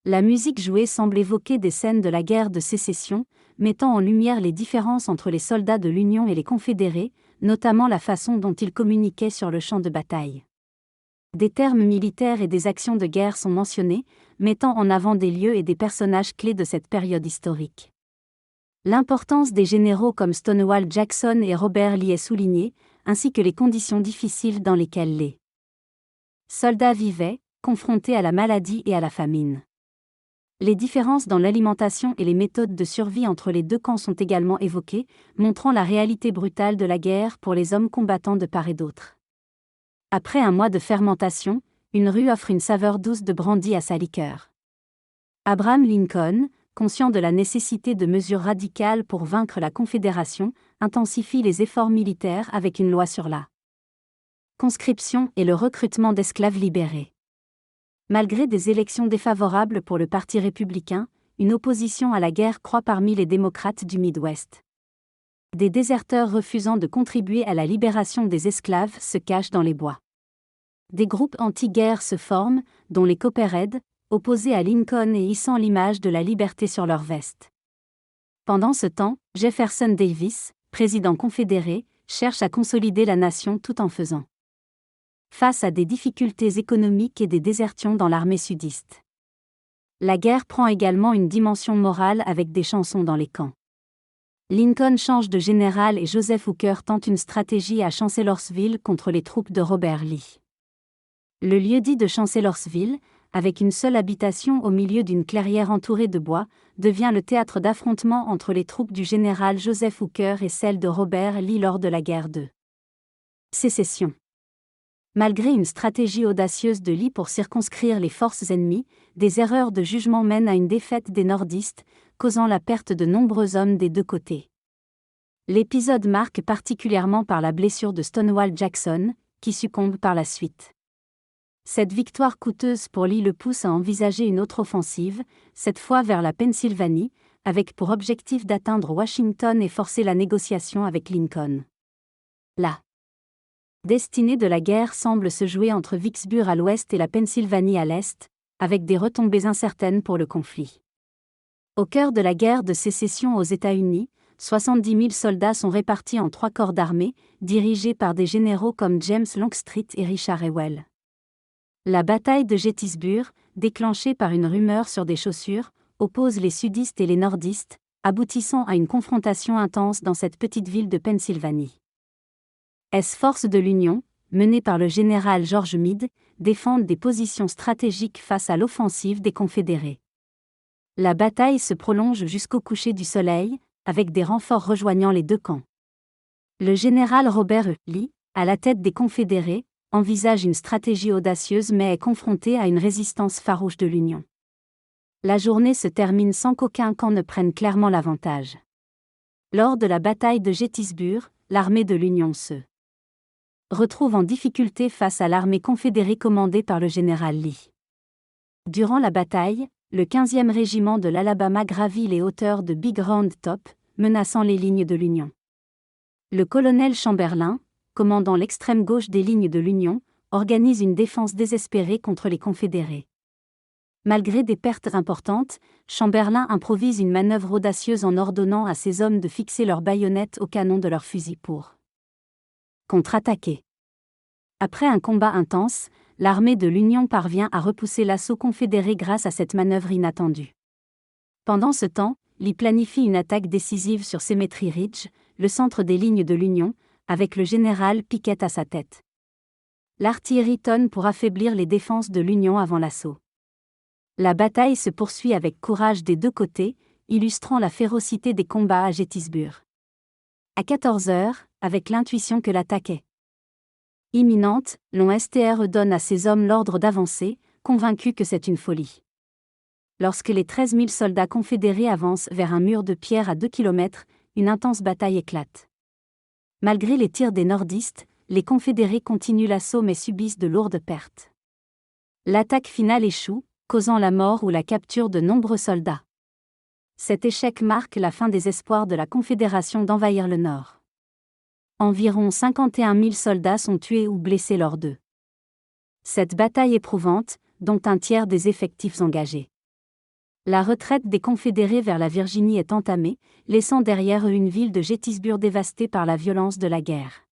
La musique jouée semble évoquer des scènes de la guerre de sécession, mettant en lumière les différences entre les soldats de l'Union et les Confédérés, notamment la façon dont ils communiquaient sur le champ de bataille. Des termes militaires et des actions de guerre sont mentionnés, mettant en avant des lieux et des personnages clés de cette période historique. L'importance des généraux comme Stonewall Jackson et Robert Lee est soulignée, ainsi que les conditions difficiles dans lesquelles les soldats vivaient, confrontés à la maladie et à la famine. Les différences dans l'alimentation et les méthodes de survie entre les deux camps sont également évoquées, montrant la réalité brutale de la guerre pour les hommes combattants de part et d'autre. Après un mois de fermentation, une rue offre une saveur douce de brandy à sa liqueur. Abraham Lincoln, conscient de la nécessité de mesures radicales pour vaincre la Confédération, intensifie les efforts militaires avec une loi sur la conscription et le recrutement d'esclaves libérés. Malgré des élections défavorables pour le Parti républicain, une opposition à la guerre croît parmi les démocrates du Midwest. Des déserteurs refusant de contribuer à la libération des esclaves se cachent dans les bois. Des groupes anti-guerre se forment, dont les Copperheads, opposés à Lincoln et hissant l'image de la liberté sur leur veste. Pendant ce temps, Jefferson Davis, président confédéré, cherche à consolider la nation tout en faisant face à des difficultés économiques et des désertions dans l'armée sudiste. La guerre prend également une dimension morale avec des chansons dans les camps. Lincoln change de général et Joseph Hooker tente une stratégie à Chancellorsville contre les troupes de Robert Lee. Le lieu-dit de Chancellorsville, avec une seule habitation au milieu d'une clairière entourée de bois, devient le théâtre d'affrontements entre les troupes du général Joseph Hooker et celles de Robert Lee lors de la guerre de sécession. Malgré une stratégie audacieuse de Lee pour circonscrire les forces ennemies, des erreurs de jugement mènent à une défaite des nordistes, causant la perte de nombreux hommes des deux côtés. L'épisode marque particulièrement par la blessure de Stonewall Jackson, qui succombe par la suite. Cette victoire coûteuse pour Lee le pousse à envisager une autre offensive, cette fois vers la Pennsylvanie, avec pour objectif d'atteindre Washington et forcer la négociation avec Lincoln. La destinée de la guerre semble se jouer entre Vicksburg à l'ouest et la Pennsylvanie à l'est, avec des retombées incertaines pour le conflit. Au cœur de la guerre de sécession aux États-Unis, 70 000 soldats sont répartis en 3 corps d'armée, dirigés par des généraux comme James Longstreet et Richard Ewell. La bataille de Gettysburg, déclenchée par une rumeur sur des chaussures, oppose les sudistes et les nordistes, aboutissant à une confrontation intense dans cette petite ville de Pennsylvanie. Forces de l'Union, menées par le général George Meade, défendent des positions stratégiques face à l'offensive des Confédérés. La bataille se prolonge jusqu'au coucher du soleil, avec des renforts rejoignant les deux camps. Le général Robert E. Lee, à la tête des Confédérés, envisage une stratégie audacieuse mais est confronté à une résistance farouche de l'Union. La journée se termine sans qu'aucun camp ne prenne clairement l'avantage. Lors de la bataille de Gettysburg, l'armée de l'Union se retrouve en difficulté face à l'armée confédérée commandée par le général Lee. Durant la bataille, le 15e régiment de l'Alabama gravit les hauteurs de Big Round Top, menaçant les lignes de l'Union. Le colonel Chamberlain, commandant l'extrême gauche des lignes de l'Union, organise une défense désespérée contre les Confédérés. Malgré des pertes importantes, Chamberlain improvise une manœuvre audacieuse en ordonnant à ses hommes de fixer leurs baïonnettes au canon de leurs fusils pour contre-attaquer. Après un combat intense, l'armée de l'Union parvient à repousser l'assaut confédéré grâce à cette manœuvre inattendue. Pendant ce temps, Lee planifie une attaque décisive sur Cemetery Ridge, le centre des lignes de l'Union, avec le général Pickett à sa tête. L'artillerie tonne pour affaiblir les défenses de l'Union avant l'assaut. La bataille se poursuit avec courage des deux côtés, illustrant la férocité des combats à Gettysburg. À 14 heures, avec l'intuition que l'attaque est imminente, l'OSTRE donne à ses hommes l'ordre d'avancer, convaincu que c'est une folie. Lorsque les 13 000 soldats confédérés avancent vers un mur de pierre à 2 km, une intense bataille éclate. Malgré les tirs des nordistes, les confédérés continuent l'assaut mais subissent de lourdes pertes. L'attaque finale échoue, causant la mort ou la capture de nombreux soldats. Cet échec marque la fin des espoirs de la Confédération d'envahir le Nord. Environ 51 000 soldats sont tués ou blessés lors de cette bataille éprouvante, dont un tiers des effectifs engagés. La retraite des Confédérés vers la Virginie est entamée, laissant derrière eux une ville de Gettysburg dévastée par la violence de la guerre.